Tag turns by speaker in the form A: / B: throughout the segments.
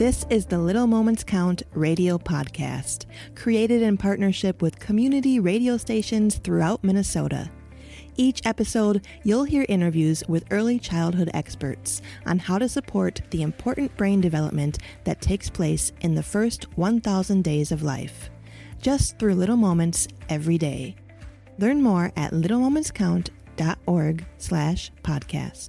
A: This is the Little Moments Count radio podcast, created in partnership with community radio stations throughout Minnesota. Each episode, you'll hear interviews with early childhood experts on how to support the important brain development that takes place in the first 1,000 days of life, just through little moments every day. Learn more at littlemomentscount.org/podcast.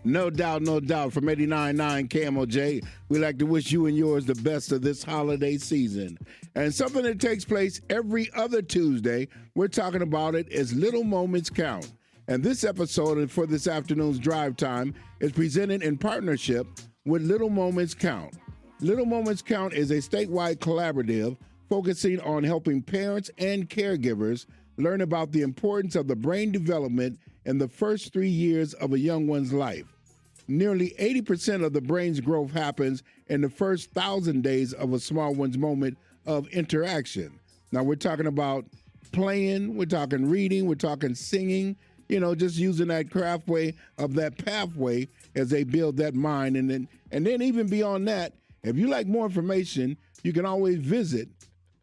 B: No doubt. From 89.9 KMOJ, we like to wish you and yours the best of this holiday season. And something that takes place every other Tuesday, we're talking about it, is Little Moments Count. And this episode for this afternoon's drive time is presented in partnership with Little Moments Count. Little Moments Count is a statewide collaborative focusing on helping parents and caregivers learn about the importance of the brain development in the first 3 years of a young one's life. Nearly 80% of the brain's growth happens in the first 1,000 days of a small one's moment of interaction. Now, we're talking about playing, we're talking reading, we're talking singing, just using that craftway of that pathway as they build that mind. And then even beyond that, if you like more information, you can always visit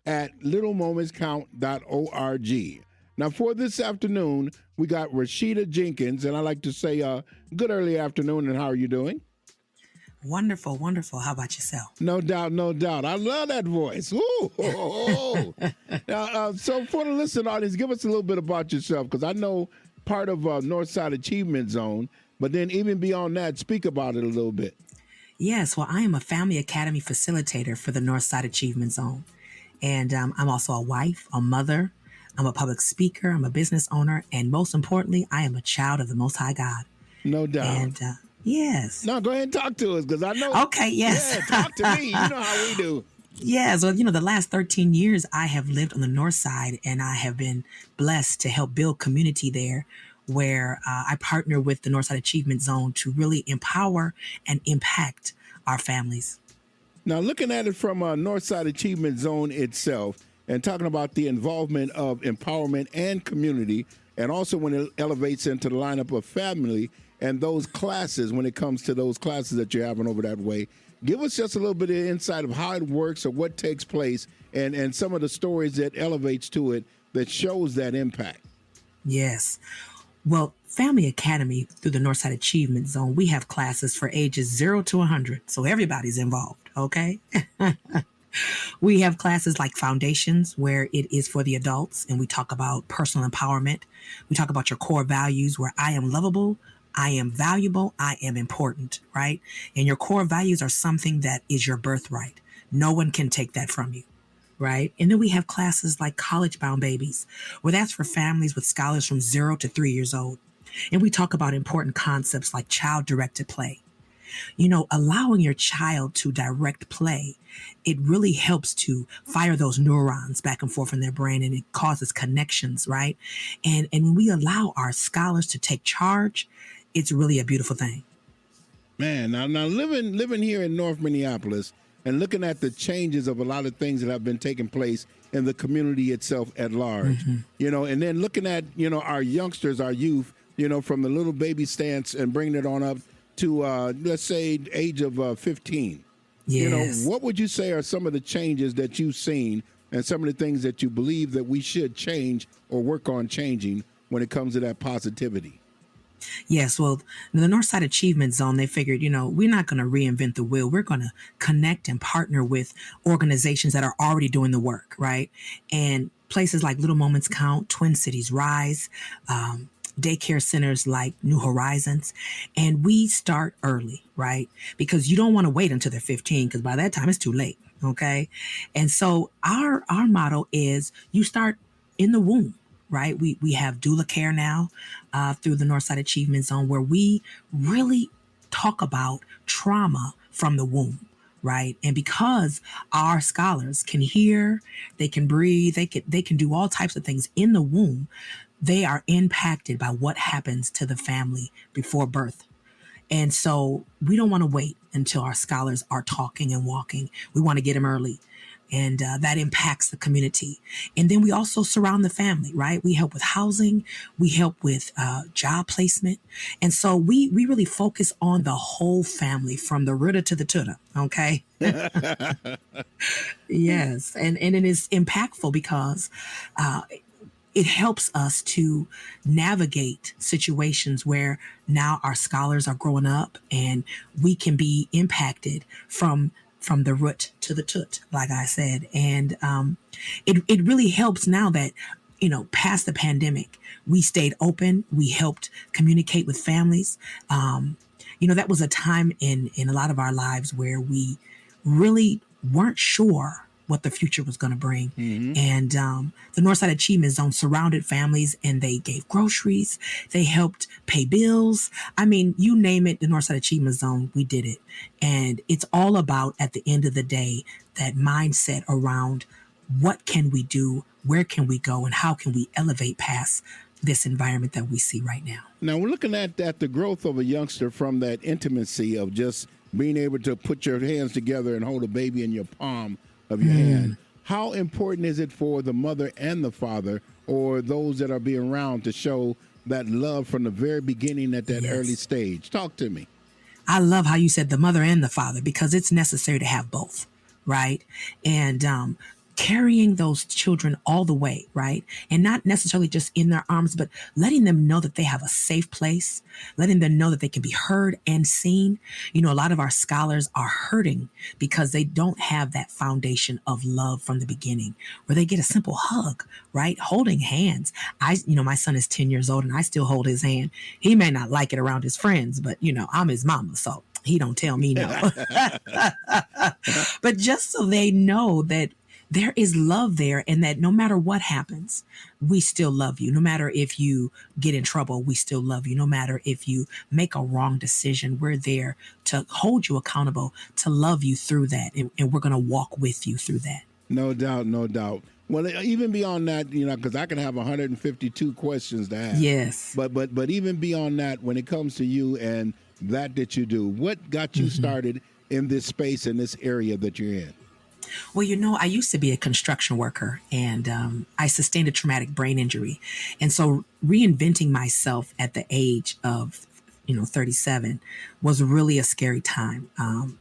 B: at littlemomentscount.org. Now, for this afternoon, we got Rasheda Jenkins, and I like to say good early afternoon, and how are you doing?
C: Wonderful. How about yourself? No
B: doubt. I love that voice. Ooh. Now, so for the listening audience, give us a little bit about yourself, because I know part of Northside Achievement Zone, but then even beyond that, speak about it a little bit.
C: Yes, well, I am a Family Academy facilitator for the Northside Achievement Zone, and I'm also a wife, a mother. I'm a public speaker, I'm a business owner, and most importantly, I am a child of the Most High God.
B: No doubt.
C: And yes.
B: No, go ahead and talk to us, because I know.
C: Okay, yes.
B: Yeah, talk to me. You know how we do.
C: Yeah, so, the last 13 years I have lived on the North Side, and I have been blessed to help build community there, where I partner with the Northside Achievement Zone to really empower and impact our families.
B: Now, looking at it from Northside Achievement Zone itself, and talking about the involvement of empowerment and community, and also when it elevates into the lineup of family and those classes, when it comes to those classes that you're having over that way, give us just a little bit of insight of how it works or what takes place, and some of the stories that elevates to it that shows that impact.
C: Yes. Well, Family Academy, through the Northside Achievement Zone, we have classes for ages 0 to 100, so everybody's involved, okay? We have classes like Foundations, where it is for the adults, and we talk about personal empowerment. We talk about your core values, where I am lovable, I am valuable, I am important, right? And your core values are something that is your birthright. No one can take that from you, right? And then we have classes like College Bound Babies, where that's for families with scholars from 0 to 3 years old. And we talk about important concepts like child-directed play. Allowing your child to direct play, it really helps to fire those neurons back and forth in their brain, and it causes connections, right? And when we allow our scholars to take charge, it's really a beautiful thing.
B: Man, now living here in North Minneapolis and looking at the changes of a lot of things that have been taking place in the community itself at large, and then looking at, our youngsters, our youth, from the little baby stance and bringing it on up to, let's say, age of 15.
C: Yes.
B: What would you say are some of the changes that you've seen and some of the things that you believe that we should change or work on changing when it comes to that positivity?
C: Yes, well, the Northside Achievement Zone, they figured, we're not going to reinvent the wheel. We're going to connect and partner with organizations that are already doing the work, right? And places like Little Moments Count, Twin Cities Rise, daycare centers like New Horizons. And we start early, right? Because you don't want to wait until they're 15, because by that time it's too late, okay? And so our motto is you start in the womb, right? We have doula care now through the Northside Achievement Zone, where we really talk about trauma from the womb, right? And because our scholars can hear, they can breathe, they can do all types of things in the womb, they are impacted by what happens to the family before birth. And so we don't want to wait until our scholars are talking and walking. We want to get them early. And that impacts the community. And then we also surround the family, right? We help with housing. We help with job placement. And so we really focus on the whole family from the rooter to the tutor, okay? Yes. And it is impactful because it helps us to navigate situations where now our scholars are growing up and we can be impacted from the root to the toot, like I said. And it really helps now that, past the pandemic, we stayed open. We helped communicate with families. That was a time in a lot of our lives where we really weren't sure what the future was going to bring. Mm-hmm. And the Northside Achievement Zone surrounded families and they gave groceries. They helped pay bills. I mean, you name it, the Northside Achievement Zone, we did it. And it's all about, at the end of the day, that mindset around what can we do, where can we go, and how can we elevate past this environment that we see right now.
B: Now, we're looking at the growth of a youngster from that intimacy of just being able to put your hands together and hold a baby in your palm of your hand. How important is it for the mother and the father or those that are being around to show that love from the very beginning at that early stage? Talk to me.
C: I love how you said the mother and the father, because it's necessary to have both, right? And carrying those children all the way, right? And not necessarily just in their arms, but letting them know that they have a safe place, letting them know that they can be heard and seen. A lot of our scholars are hurting because they don't have that foundation of love from the beginning, where they get a simple hug, right? Holding hands. My son is 10 years old and I still hold his hand. He may not like it around his friends, but I'm his mama, so he don't tell me no. But just so they know that there is love there, and that no matter what happens, we still love you. No matter if you get in trouble, we still love you. No matter if you make a wrong decision, we're there to hold you accountable, to love you through that. And we're going to walk with you through that.
B: No doubt, no doubt. Well, even beyond that, because I can have 152 questions to ask.
C: Yes.
B: But even beyond that, when it comes to you and that you do, what got you started in this space, in this area that you're in?
C: Well, I used to be a construction worker, and I sustained a traumatic brain injury. And so reinventing myself at the age of, 37 was really a scary time,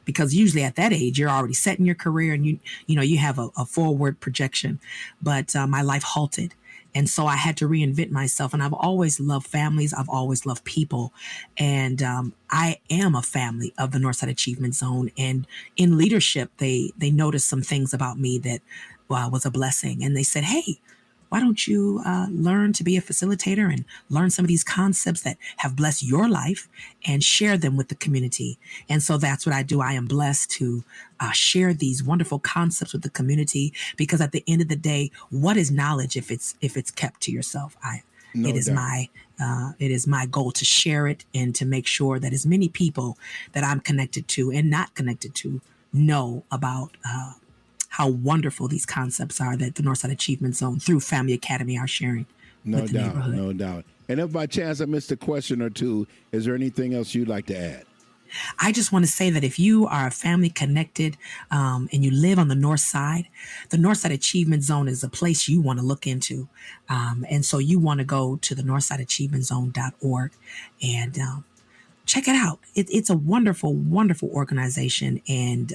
C: because usually at that age, you're already set in your career and you have a forward projection. But my life halted. And so I had to reinvent myself. And I've always loved families. I've always loved people. And I am a family of the Northside Achievement Zone. And in leadership, they noticed some things about me that was a blessing. And they said, hey, why don't you learn to be a facilitator and learn some of these concepts that have blessed your life and share them with the community? And so that's what I do. I am blessed to share these wonderful concepts with the community, because at the end of the day, what is knowledge if it's kept to yourself? It is my goal to share it and to make sure that as many people that I'm connected to and not connected to know about how wonderful these concepts are that the Northside Achievement Zone through Family Academy are sharing with the neighborhood.
B: No doubt. And if by chance I missed a question or two, is there anything else you'd like to add?
C: I just want to say that if you are a family connected and you live on the North Side, the Northside Achievement Zone is a place you want to look into. And so you want to go to the northsideachievementzone.org and check it out. It's a wonderful, wonderful organization, and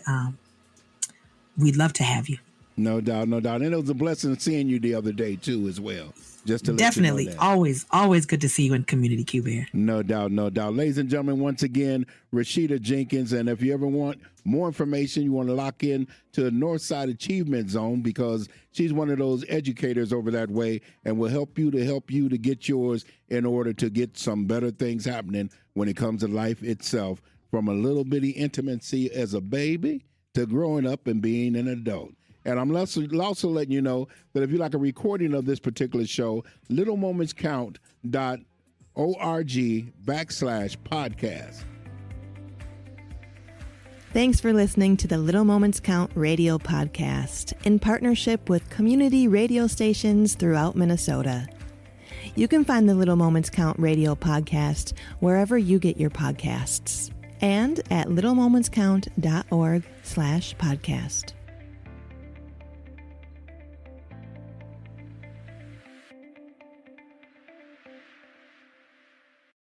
C: we'd love to have you.
B: No doubt. And it was a blessing seeing you the other day, too, as well. Just to
C: Definitely.
B: Let you know that.
C: Always good to see you in Community Q Bear.
B: No doubt. Ladies and gentlemen, once again, Rasheda Jenkins. And if you ever want more information, you want to lock in to Northside Achievement Zone, because she's one of those educators over that way and will help you to get yours in order to get some better things happening when it comes to life itself, from a little bitty intimacy as a baby to growing up and being an adult. And I'm also letting you know that if you like a recording of this particular show, littlemomentscount.org/podcast.
A: Thanks for listening to the Little Moments Count radio podcast in partnership with community radio stations throughout Minnesota. You can find the Little Moments Count radio podcast wherever you get your podcasts and at littlemomentscount.org/podcast.